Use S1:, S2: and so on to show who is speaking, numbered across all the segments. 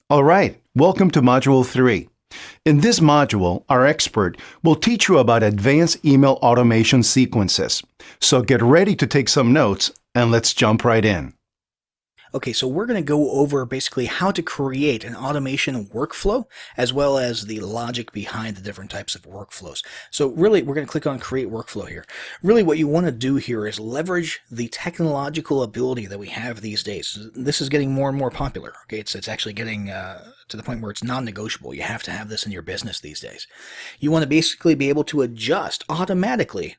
S1: All right, welcome to Module 3. In this module, our expert will teach you about advanced email automation sequences. So get ready to take some notes and let's jump right in.
S2: Okay, so we're going to go over basically how to create an automation workflow as well as the logic behind the different types of workflows. So really, we're going to click on create workflow here. Really what you want to do here is leverage the technological ability that we have these days. This is getting more and more popular. Okay, it's actually getting to the point where it's non-negotiable. You have to have this in your business these days. You want to basically be able to adjust automatically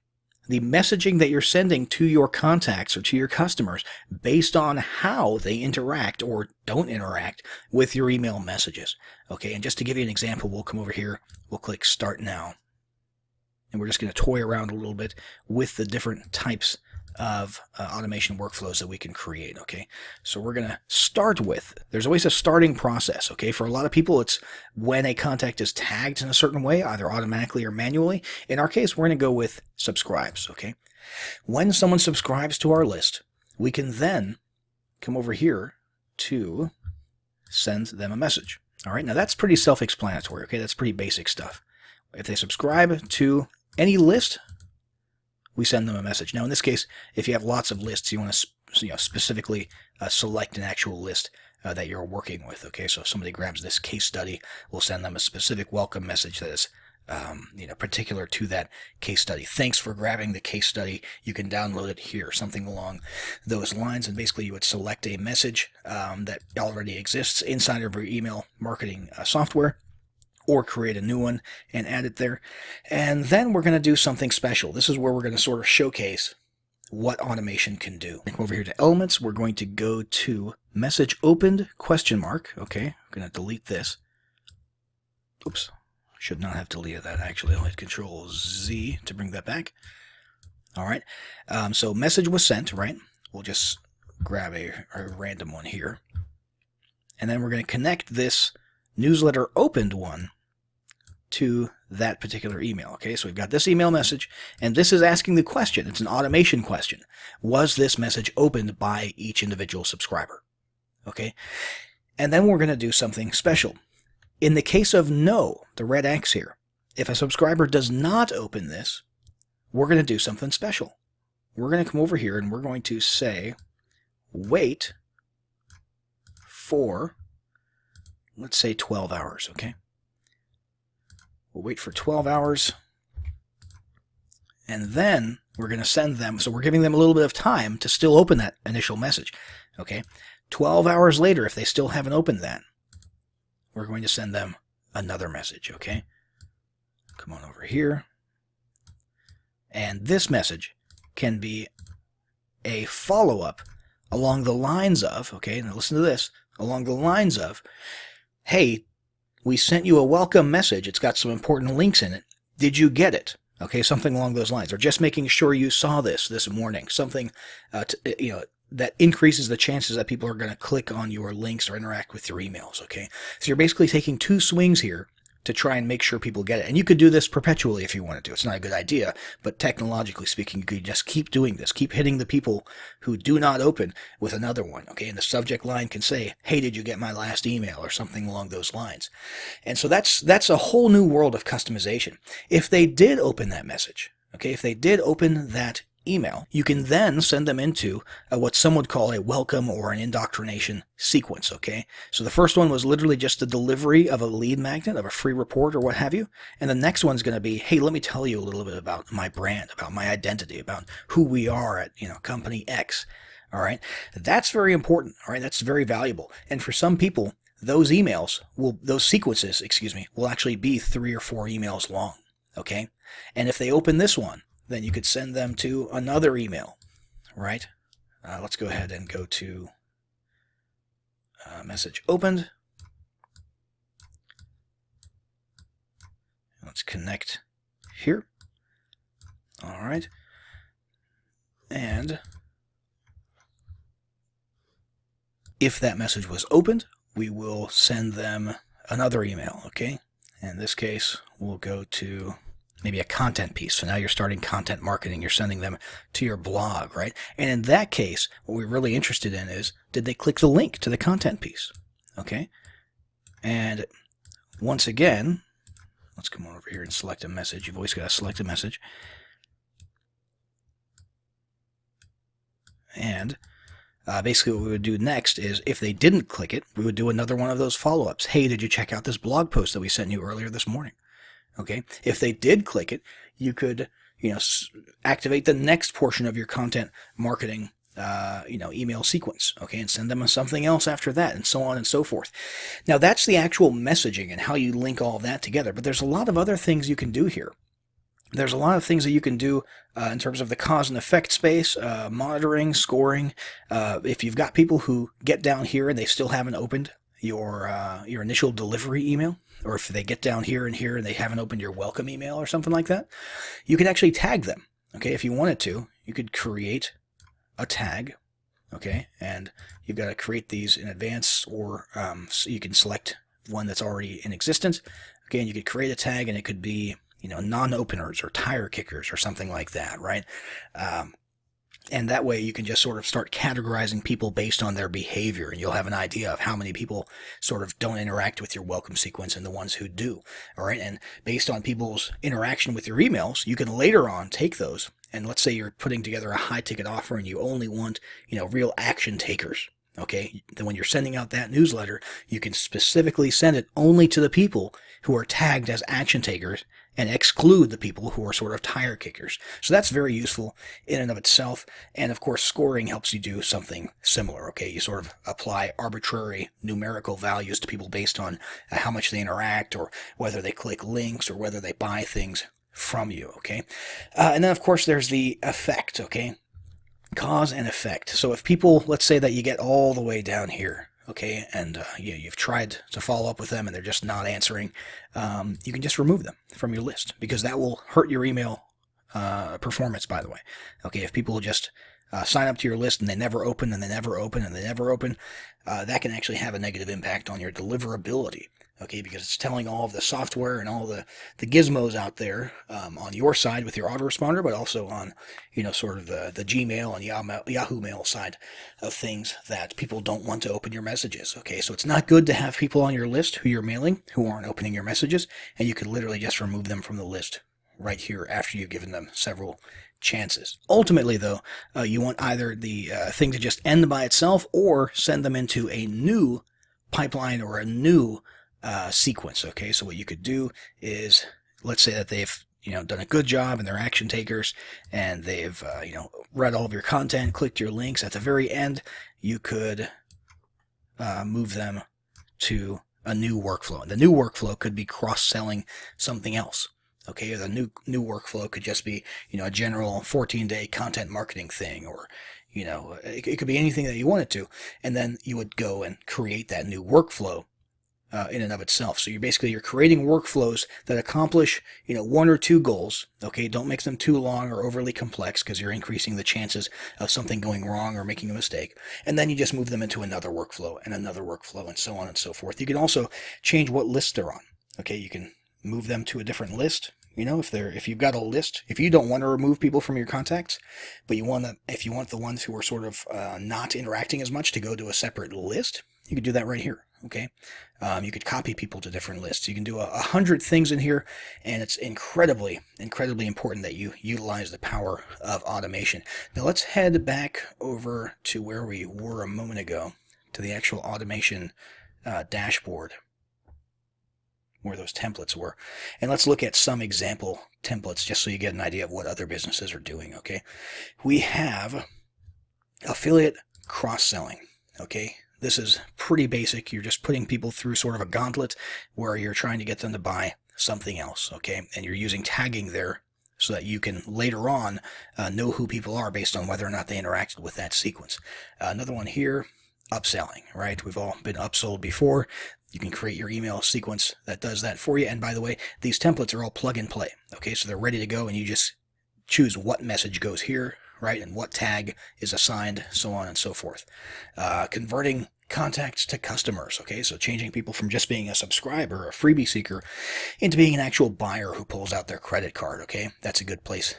S2: the messaging that you're sending to your contacts or to your customers based on how they interact or don't interact with your email messages. Okay, and just to give you an example, we'll come over here, we'll click Start Now, and we're just going to toy around a little bit with the different types of automation workflows that we can create. Okay, so we're going to start with, there's always a starting process. Okay, for a lot of people, it's when a contact is tagged in a certain way, either automatically or manually. In our case, we're going to go with subscribes. Okay, when someone subscribes to our list, we can then come over here to send them a message. All right, now that's pretty self-explanatory. Okay, that's pretty basic stuff. If they subscribe to any list, we send them a message. Now, in this case, if you have lots of lists, you want to specifically select an actual list that you're working with. Okay, so if somebody grabs this case study, we'll send them a specific welcome message that is particular to that case study. Thanks for grabbing the case study. You can download it here, something along those lines. And basically, you would select a message that already exists inside of your email marketing software, or create a new one and add it there. And then we're going to do something special. This is where we're going to sort of showcase what automation can do. Over here to Elements, we're going to go to Message Opened ? Okay, I'm going to delete this. Oops, should not have deleted that actually. I'll hit Control Z to bring that back. All right, so message was sent, right? We'll just grab a random one here. And then we're going to connect this newsletter opened one to that particular email. Okay, so we've got this email message, and this is asking the question. It's an automation question. Was this message opened by each individual subscriber? Okay, and then we're going to do something special. In the case of no, the red X here, if a subscriber does not open this, we're going to do something special. We're going to come over here and we're going to say, wait for, let's say 12 hours, okay? We'll wait for 12 hours, and then we're going to send them, so we're giving them a little bit of time to still open that initial message, okay? 12 hours later, if they still haven't opened that, we're going to send them another message, okay? Come on over here, and this message can be a follow-up along the lines of, okay, now listen to this, along the lines of, hey, we sent you a welcome message. It's got some important links in it. Did you get it? Okay, something along those lines. Or just making sure you saw this morning. Something that increases the chances that people are going to click on your links or interact with your emails. Okay, so you're basically taking two swings here to try and make sure people get it. And you could do this perpetually if you wanted to. It's not a good idea, but technologically speaking, you could just keep doing this. Keep hitting the people who do not open with another one, okay? And the subject line can say, hey, did you get my last email, or something along those lines. And so that's a whole new world of customization. If they did open that message, okay, if they did open that email, you can then send them into what some would call a welcome or an indoctrination sequence, okay? So the first one was literally just the delivery of a lead magnet, of a free report or what have you. And the next one's going to be, hey, let me tell you a little bit about my brand, about my identity, about who we are at, company X, all right? That's very important, all right? That's very valuable. And for some people, those sequences, will actually be 3 or 4 emails long, okay? And if they open this one, then you could send them to another email, right? Let's go ahead and go to message opened. Let's connect here. All right. And if that message was opened, we will send them another email, okay? In this case, we'll go to maybe a content piece. So now you're starting content marketing. You're sending them to your blog, right? And in that case, what we're really interested in is, did they click the link to the content piece? Okay. And once again, let's come on over here and select a message. You've always got to select a message. And basically what we would do next is, if they didn't click it, we would do another one of those follow-ups. Hey, did you check out this blog post that we sent you earlier this morning? Okay. If they did click it, you could, activate the next portion of your content marketing, email sequence. Okay. And send them something else after that, and so on and so forth. Now that's the actual messaging and how you link all of that together. But there's a lot of other things you can do here. There's a lot of things that you can do in terms of the cause and effect space, monitoring, scoring. If you've got people who get down here and they still haven't opened your initial delivery email, or if they get down here and they haven't opened your welcome email or something like that, you can actually tag them. Okay, if you wanted to, you could create a tag. Okay, and you've got to create these in advance, or so you can select one that's already in existence. Okay, and you could create a tag, and it could be non-openers or tire kickers or something like that, right? And that way you can just sort of start categorizing people based on their behavior, and you'll have an idea of how many people sort of don't interact with your welcome sequence and the ones who do. All right. And based on people's interaction with your emails, you can later on take those, and let's say you're putting together a high ticket offer and you only want, real action takers. Okay. Then when you're sending out that newsletter, you can specifically send it only to the people who are tagged as action takers, and exclude the people who are sort of tire kickers. So that's very useful in and of itself. And of course, scoring helps you do something similar. Okay, you sort of apply arbitrary numerical values to people based on how much they interact, or whether they click links, or whether they buy things from you. Okay, and then of course there's the effect. Okay, cause and effect. So if people, let's say that you get all the way down here, okay, and you've tried to follow up with them and they're just not answering, you can just remove them from your list, because that will hurt your email performance, by the way. Okay, if people just sign up to your list and they never open, and they never open, and they never open, that can actually have a negative impact on your deliverability. Okay, because it's telling all of the software and all the gizmos out there on your side with your autoresponder, but also on, sort of the Gmail and Yahoo Mail side of things, that people don't want to open your messages. Okay, so it's not good to have people on your list who you're mailing who aren't opening your messages, and you could literally just remove them from the list right here after you've given them several chances. Ultimately, though, you want either the thing to just end by itself, or send them into a new pipeline or a new sequence. Okay, so what you could do is, let's say that they've done a good job and they're action takers, and they've read all of your content, clicked your links. At the very end, you could move them to a new workflow. And the new workflow could be cross-selling something else. Okay, or the new workflow could just be a general 14-day content marketing thing, or it could be anything that you want it to, and then you would go and create that new workflow in and of itself. So you're creating workflows that accomplish one or two goals. Okay, don't make them too long or overly complex, because you're increasing the chances of something going wrong or making a mistake. And then you just move them into another workflow and another workflow, and so on and so forth. You can also change what list they're on. Okay, you can move them to a different list. If you've got a list, if you don't want to remove people from your contacts, but if you want the ones who are sort of not interacting as much to go to a separate list, you could do that right here. Okay, you could copy people to different lists. You can do 100 things in here, and it's incredibly, incredibly important that you utilize the power of automation. Now let's head back over to where we were a moment ago, to the actual automation dashboard, where those templates were. And let's look at some example templates, just so you get an idea of what other businesses are doing. Okay, we have affiliate cross-selling. Okay, this is pretty basic. You're just putting people through sort of a gauntlet where you're trying to get them to buy something else. Okay, and you're using tagging there so that you can later on know who people are based on whether or not they interacted with that sequence. Another one here, upselling, right? We've all been upsold before. You can create your email sequence that does that for you. And by the way, these templates are all plug and play. Okay, so they're ready to go, and you just choose what message goes here, right, and what tag is assigned, so on and so forth. Converting contacts to customers. Okay, so changing people from just being a subscriber, a freebie seeker, into being an actual buyer who pulls out their credit card. Okay, that's a good place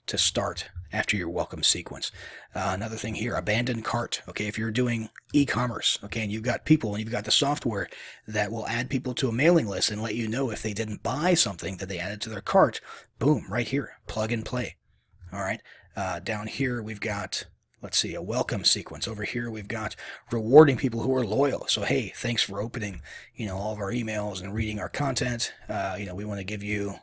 S2: to start after your welcome sequence. Another thing here, abandoned cart. Okay, if you're doing e-commerce, okay, and you've got people and you've got the software that will add people to a mailing list and let you know if they didn't buy something that they added to their cart, boom, right here, plug and play. All right, down here we've got, let's see, a welcome sequence. Over here we've got rewarding people who are loyal. So hey, thanks for opening, all of our emails and reading our content. We want to give you,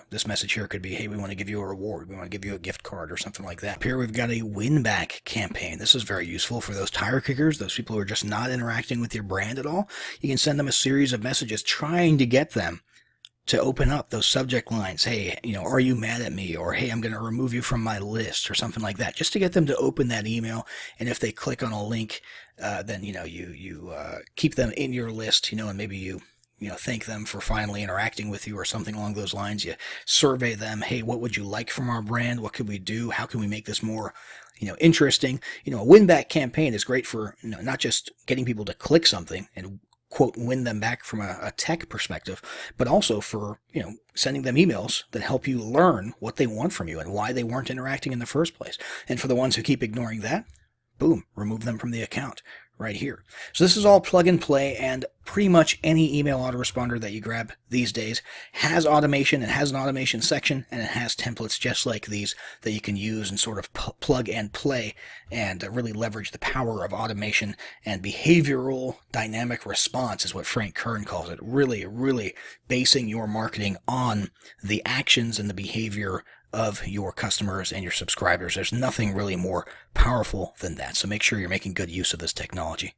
S2: this message here could be, hey, we want to give you a reward. We want to give you a gift card or something like that. Here we've got a win-back campaign. This is very useful for those tire kickers, those people who are just not interacting with your brand at all. You can send them a series of messages trying to get them to open up those subject lines. Hey, are you mad at me? Or, hey, I'm going to remove you from my list or something like that, just to get them to open that email. And if they click on a link, then, you keep them in your list, and maybe you thank them for finally interacting with you or something along those lines. You survey them. Hey, what would you like from our brand? What could we do? How can we make this more, interesting? A win-back campaign is great for, not just getting people to click something and quote, win them back from a tech perspective, but also for, sending them emails that help you learn what they want from you and why they weren't interacting in the first place. And for the ones who keep ignoring that, boom, remove them from the account right here. So this is all plug and play, and pretty much any email autoresponder that you grab these days has automation. It has an automation section, and it has templates just like these that you can use and sort of plug and play and really leverage the power of automation and behavioral dynamic response is what Frank Kern calls it. Really, really basing your marketing on the actions and the behavior of your customers and your subscribers. There's nothing really more powerful than that. So make sure you're making good use of this technology.